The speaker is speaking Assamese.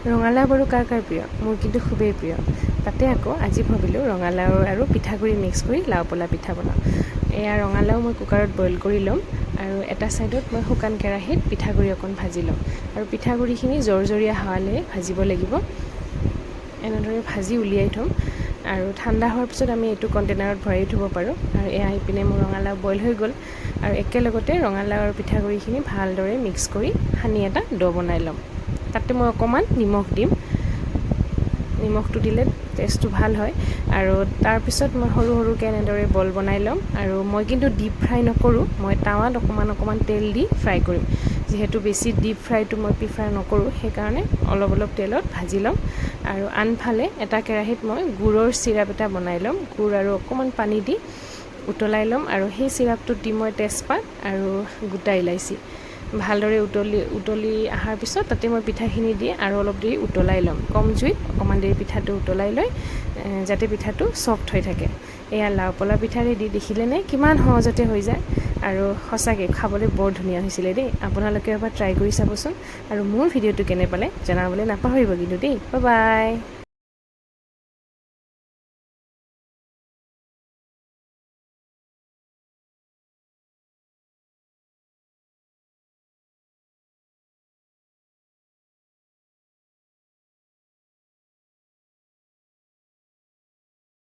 ৰঙালাও বাৰু কাৰ কাৰ প্ৰিয়, মোৰ কিন্তু খুবেই প্ৰিয়। তাতে আকৌ আজি ভাবিলোঁ ৰঙালাও আৰু পিঠাগুড়ি মিক্স কৰি লাও পলা পিঠা বনাওঁ। এয়া ৰঙালাও মই কুকাৰত বইল কৰি ল'ম আৰু এটা ছাইডত মই শুকান কেৰাহীত পিঠাগুড়ি অকণ ভাজি ল'ম আৰু পিঠাগুড়িখিনি জৰজৰীয়া হোৱালৈ ভাজিব লাগিব। এনেদৰে ভাজি উলিয়াই থ'ম আৰু ঠাণ্ডা হোৱাৰ পিছত আমি এইটো কণ্টেইনাৰত ভৰাই থ'ব পাৰোঁ। আৰু এয়া ইপিনে মোৰ ৰঙালাও বইল হৈ গ'ল আৰু একেলগতে ৰঙালাও আৰু পিঠাগুড়িখিনি ভালদৰে মিক্স কৰি সানি এটা ড' বনাই ল'ম। তাতে মই অকণমান নিমখ দিম, নিমখটো দিলে টেষ্টটো ভাল হয়। আৰু তাৰপিছত মই সৰু সৰুকৈ এনেদৰে বল বনাই ল'ম আৰু মই কিন্তু ডিপ ফ্ৰাই নকৰোঁ, মই টাৱাত অকণমান তেল দি ফ্ৰাই কৰিম। যিহেতু বেছি ডিপ ফ্ৰাইটো মই প্ৰিফাৰ নকৰোঁ, সেইকাৰণে অলপ অলপ তেলত ভাজি ল'ম। আৰু আনফালে এটা কেৰাহীত মই গুড়ৰ চিৰাপ এটা বনাই ল'ম, গুড় আৰু অকণমান পানী দি উতলাই ল'ম আৰু সেই চিৰাপটোত দি মই তেজপাত আৰু গোটা ইলাইচি ভালদৰে উতলি অহাৰ পিছত তাতে মই পিঠাখিনি দি আৰু অলপ দেৰি উতলাই ল'ম। কম জুইত অকণমান দেৰি পিঠাটো উতলাই লৈ যাতে পিঠাটো ছফ্ট হৈ থাকে। এয়া লাও পলা পিঠা ৰেডি, দেখিলেনে কিমান সহজতে হৈ যায় আৰু সঁচাকৈ খাবলৈ বৰ ধুনীয়া হৈছিলে দেই। আপোনালোকে এবাৰ ট্ৰাই কৰি চাবচোন আৰু মোৰ ভিডিঅ'টো কেনে পালে জনাবলৈ নাপাহৰিব কিন্তু দেই। Bye bye.